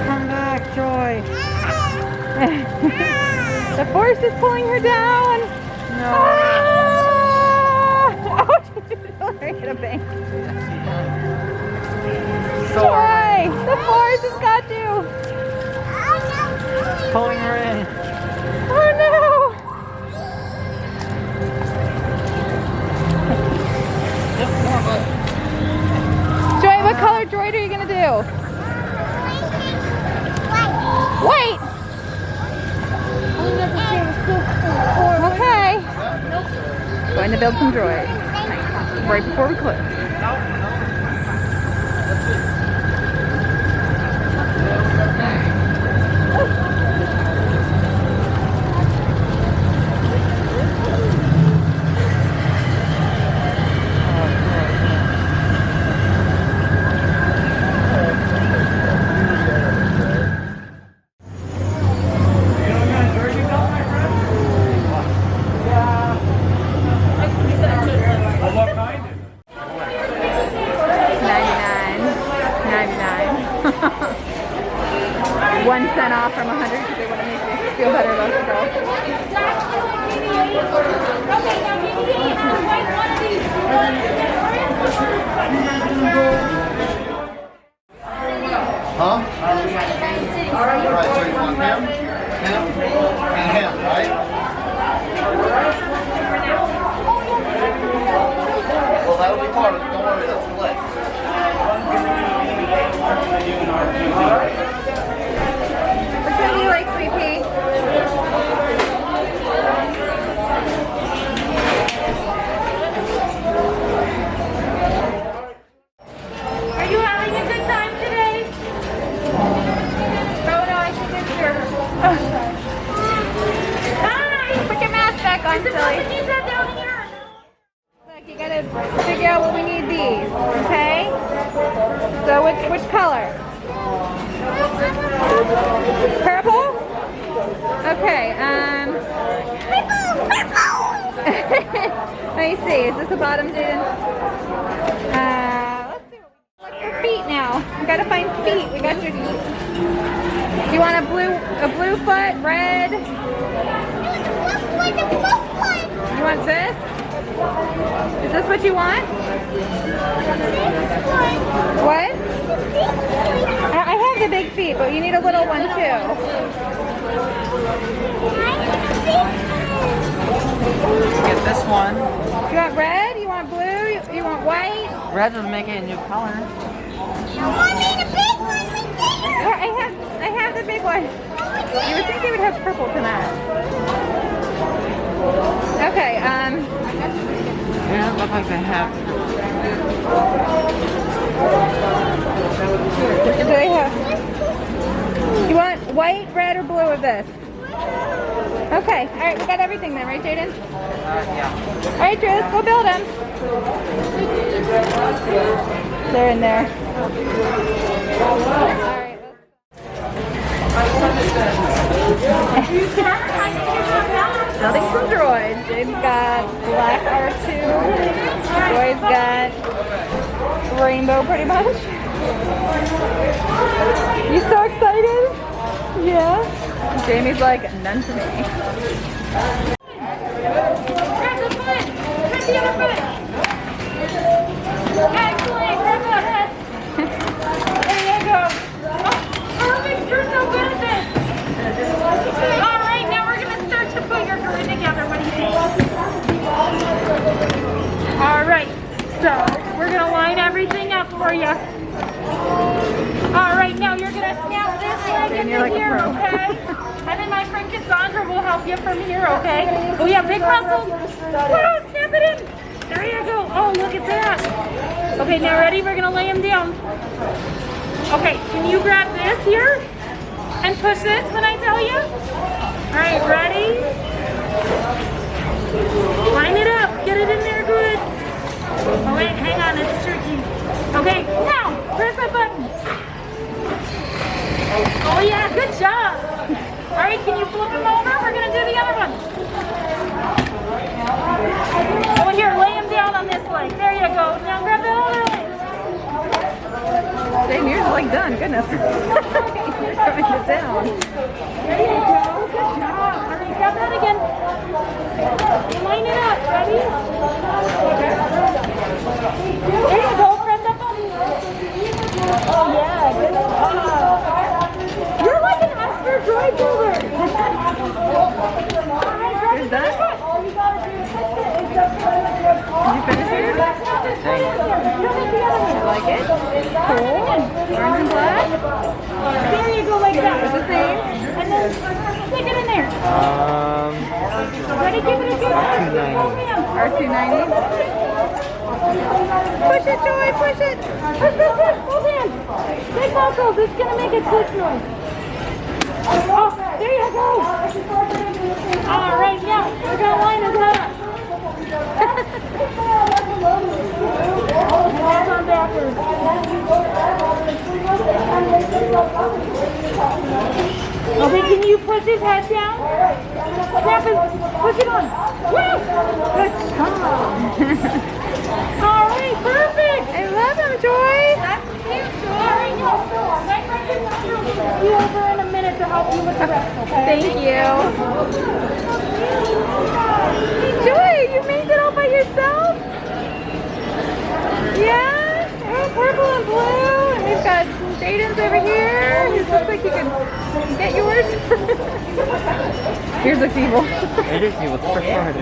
Come back, Joy. The force is pulling her down. No. Ah! Oh, she's hit a bank. Joy, the force has got you. Pulling her in. Oh no. Joy, what color droid are you going to do? White. Okay. Going to build some droids right before we close. $1 off from 100 because they want to make me feel better about the girl. Huh? Alright, so you want him, and him, right? Well, that'll be part of it. Don't worry, that's the leg. Which one do you like, Sweet Pea? Are you having a good time today? Oh no, I think it's your... Hi! Put your mask back on, silly. Look, you gotta figure out what we need these, okay? So which color? Purple? Okay, let me see, is this the bottom, Jaden? Let's see, look for feet now. We gotta find feet. We got your feet. Do you want a blue foot, red? You want this? Is this what you want? What? I have the big feet, but you need a little one too. Get this one. You want red? You want blue? You want white? Red would make it a new color. I have the big one. You would think they would have purple to match. Okay, They don't look like they have. do they have? You want white, red, or blue of this? Okay, alright, we got everything then, right, Jaden? Yeah. Alright, Drew, let's go build them. They're in there. Alright. Building some droids. Jaden's got black R2. Joy's got rainbow pretty much. You so excited? Yeah. Jamie's like, none for me. Grab the foot! Grab the other foot! Excellent! Grab that head! There you go! Oh, perfect! You're so good at this! Alright, now we're going to start to put your droid together. What do you think? Alright, so we're going to line everything up for you. Alright, now you're going to snap this leg into like here, okay? And then my friend Cassandra will help you from here, okay? Oh yeah, big muscles. Whoa, snap it in. There you go. Oh, look at that. Okay, now ready? We're going to lay him down. Okay, can you grab this here? And push this when I tell you? Alright, ready? Line it up. Get it in there good. Oh wait, hang on, it's tricky. Okay, now, press my button. Oh yeah, good job. Alright, can you flip him over? We're going to do the other one. Oh, here, lay him down on this leg. There you go. Now grab the other leg. Dang, yours is like done. goodness. You're coming it down. There you go. Good job. All right, grab that again. Line it up. Ready? There you go. Press up on. Oh, yeah. Good job. You're like an expert droid builder. Is that? All you gotta do is fix it. It's just Did you finish it? you don't make the other one. Like it? Cool. Orange and black? There you go, like that. What's his name? And then stick it in there. Ready? Give it a good R290. Push it, Joy, push it. Push. Hold in. Big muscles. It's going to make a click noise. Oh, there you go. All right, yeah. We're going to line it up. Hold on backwards. Okay, can you push his head down? Snap his, push it on. Woo! Good job. All right, perfect. I love him, Joy. That's cute, Joy. All right, I'll be over in a minute to help you with the rest, okay? Thank you. Joy, you made it all by yourself? Yeah? Oh, purple and blue. And we've got Jaden's over here. He looks like he can get yours. Yours looks evil. It is evil. It's for Florida.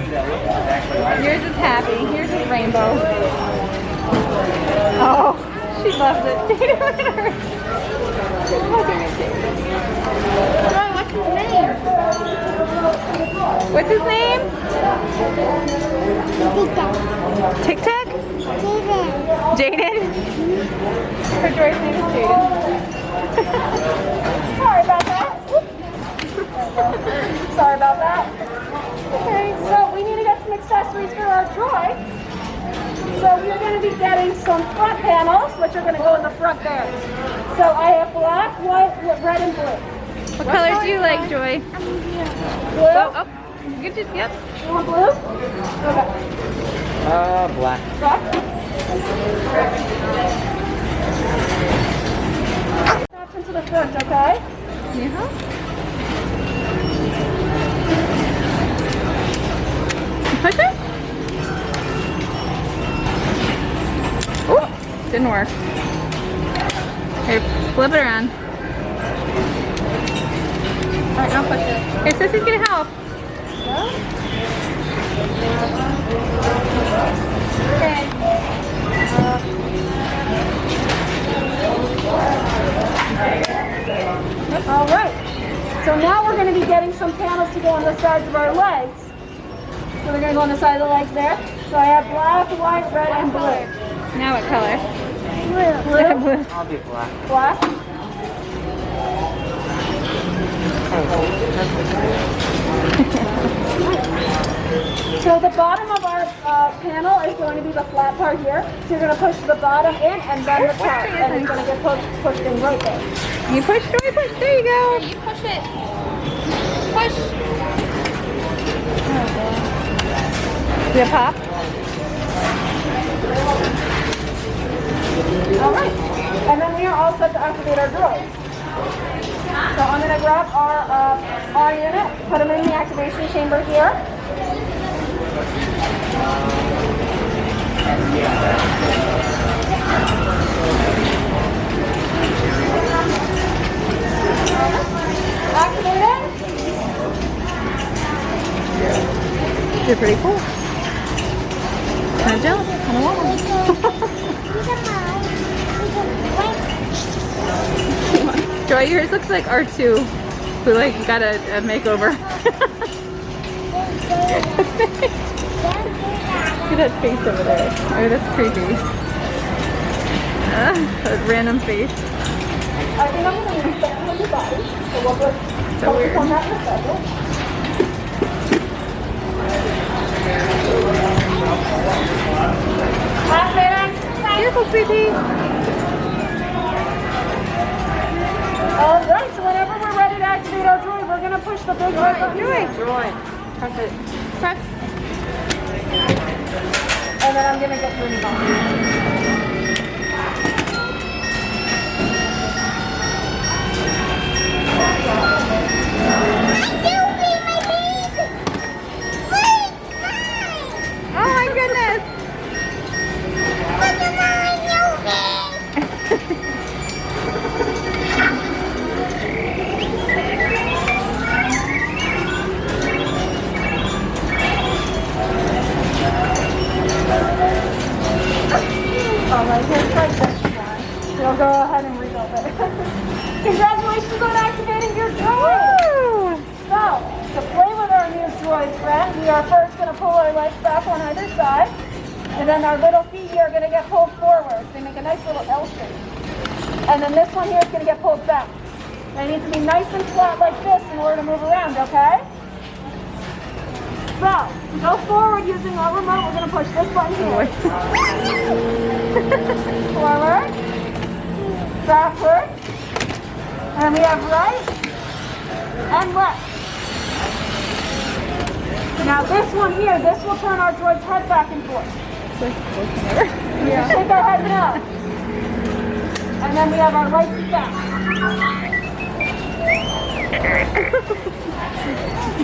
Yours is happy. Yours is rainbow. Oh, she loves it. Jaden, look at her. Look at her, Jaden. Joy, what's his name? What's his name? Tic Tac? Jaden? Her Joy's name is Jaden. Sorry about that. Sorry about that. Okay, so we need to get some accessories for our droids. So we're going to be getting some front panels, which are going to go in the front there. So I have black, white, red, and blue. What colors do you like, Joy? Blue? Oh, you just, yep. You want blue? Okay. Black. Black? That's into the front, okay? Yeah. Push it? Oh, didn't work. Here, flip it around. Alright, now push it. Here, Sissy's gonna help. Okay. All right. So now we're going to be getting some panels to go on the sides of our legs. So they're going to go on the side of the legs there. So I have black, white, red, and blue. Now what color? Blue. Blue. I'll do black. Black. So the bottom of our panel is going to be the flat part here. So you're going to push the bottom in and then the top. And it's going to get pushed in right there. You push, Joy, push. There you go. You push it. Push. Do you pop? All right. And then we are all set to activate our droids. So I'm going to grab our unit, put them in the activation chamber here. Activated. They're pretty cool. Kind of jealous. Kind of want one. Joy, yours looks like R2, who like got a makeover. Look at that face over there. Oh, that's creepy. That random face. I think I'm going to use that on your body. So we'll So focus weird. on that in a second. Careful, sweetie. All right, so whenever we're ready to activate our droid, we're going to push the big red button. Droid. Press it. Press. And then I'm going to get through the bottom. Oh my goodness! Alright, here's Princess. We'll go ahead and rebuild it. Congratulations on activating your droid! Woo! So, to play with our new droid friend, we are first going to pull our legs back on either side, and then our little feet here are going to get pulled forward. They make a nice little L shape. And then this one here is going to get pulled back. They need to be nice and flat like this in order to move around, okay? So, to go forward using our remote, we're going to push this button here. Forward, backward, and we have right and left. Now this one here, this will turn our droid's head back and forth. Yeah. Shake our head up. And then we have our lights and back.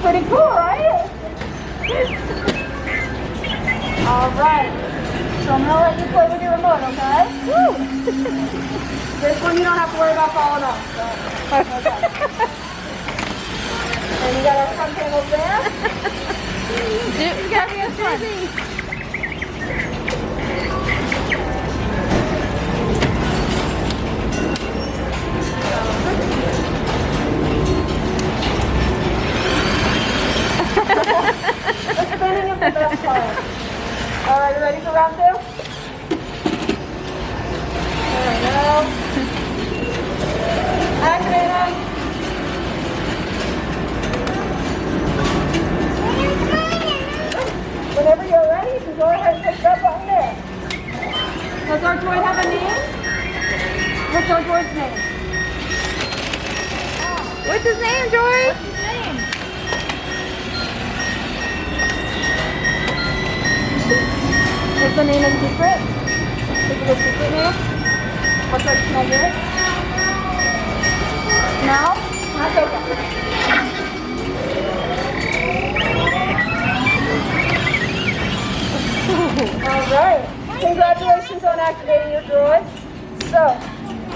Pretty cool, right? Alright. So I'm gonna let you play with your remote, okay? Woo! This one you don't have to worry about falling off. So. Okay. And we got our front panels there. It's got me a busy. The spinning is the best part. Alright, you ready for round 2? There we go. Activate them. Whenever you're ready, you can go ahead and push that button there. Does our droid have a name? What's our droid's name? What's his name, Joy? What's his name? Is the name a secret? Is it a secret name? What's our name? No? Not taken. Alright. Congratulations on activating your droid. So,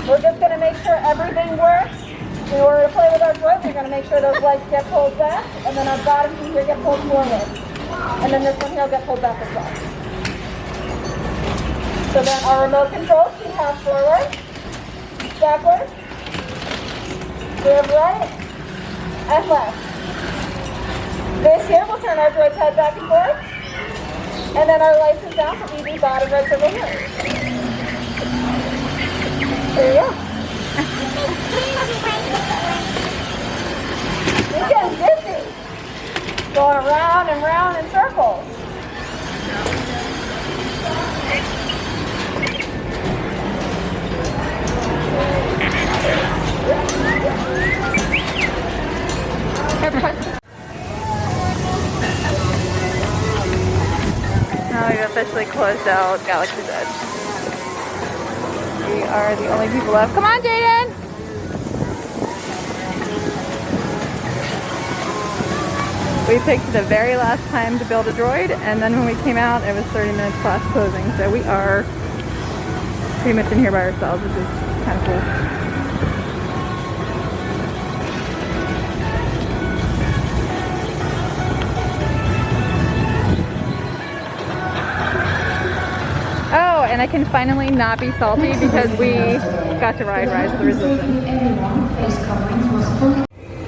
we're just going to make sure everything works. In order to play with our droid, we're going to make sure those legs get pulled back, and then our bottom feet here get pulled forward. And then this one here will get pulled back as well. So then our remote controls, we have forward, backward, we have right, and left. This here will turn our droid's head back and forth. And then our lights and sounds will be the bottom right circle here. There you go. You're getting dizzy. Going around and round in circles. Now we've officially closed out Galaxy's Edge. We are the only people left. Come on, Jaden! We picked the very last time to build a droid, and then when we came out, it was 30 minutes past closing. So we are pretty much in here by ourselves, which is kind of cool. Oh, and I can finally not be salty because we got to ride Rise of the Resistance.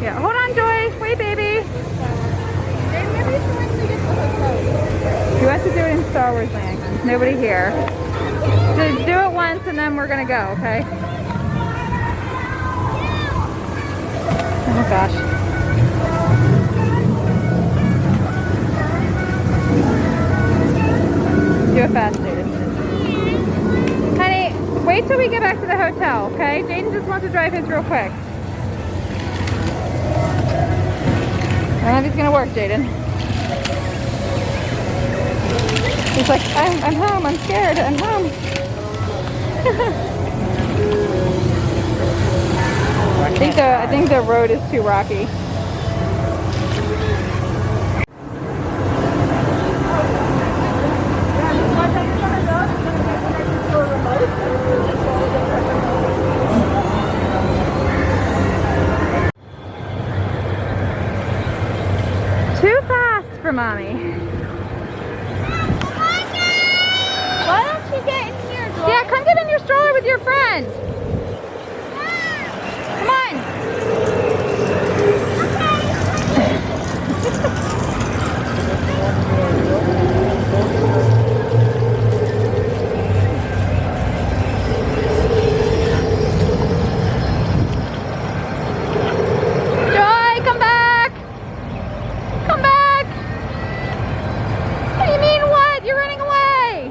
Yeah, hold on, Joy. Wait, baby. You have to do it in Star Wars land. There's nobody here. Just do it once and then we're gonna go, okay? Oh gosh. Do it fast, Jaden. Honey, wait till we get back to the hotel, okay? Jaden just wants to drive his real quick. I don't know if he's gonna work, Jaden. He's like, I'm home, I'm scared, I'm home. I think the road is too rocky. Too fast for mommy. Why don't you get in here, Droid? Yeah, come get in your stroller with your friend. Come on. Joy, come back. Come back. What do you mean what? You're running away.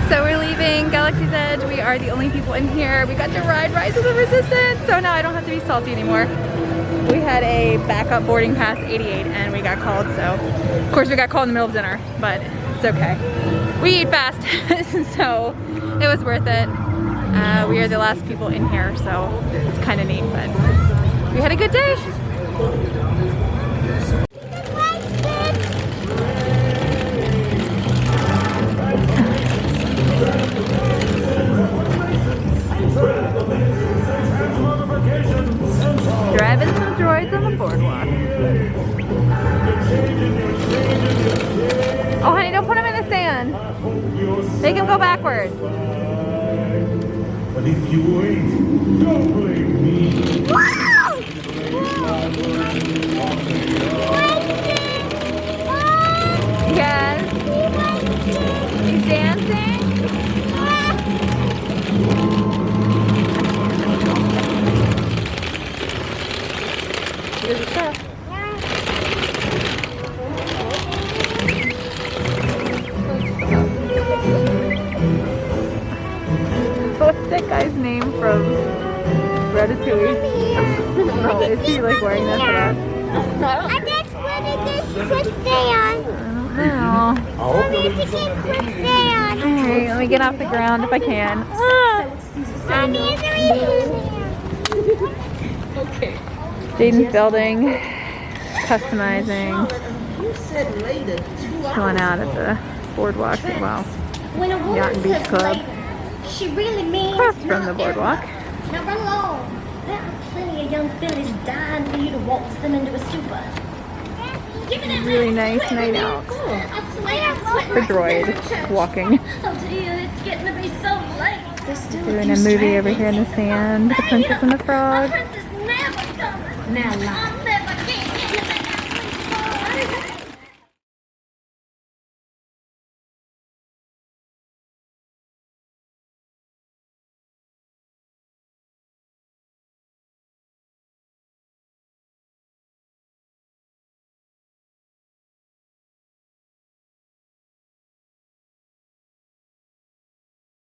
So we're leaving Galaxy's Edge. We are the only people in here. We got to ride Rise of the Resistance, so now I don't have to be salty anymore. We had a backup boarding pass 88 and we got called, so of course we got called in the middle of dinner, but it's okay. We eat fast, so it was worth it. We are the last people in here, so it's kind of neat, but we had a good day. Driving some droids on the boardwalk. Oh honey, don't put them in the sand. Make them go backwards. But if you wait, don't blame me. Yes. He's dancing. Here's the stuff. What's that guy's name from Ratatouille? Oh, is he like wearing that for that? And that's what it is. Quick stay on. I don't know. Mommy, if you can quick stay on. Alright, let me get off the ground if I can. Mommy, is there anything? Jaden's building, customizing, chilling out at the boardwalk. Wow. When a Yacht woman and Beach says Club. later, she really means Across from not the boardwalk. ever. Now run along. There are plenty of young fillies dying for you to waltz them into a stupor. Give me that Really last nice sweat, night baby. out I swear I'm sweating for like Droid a church. walking. Oh dear, it's getting to be so late. Doing a movie over here in the sand. The Princess and the My Frog. princess never coming. Now,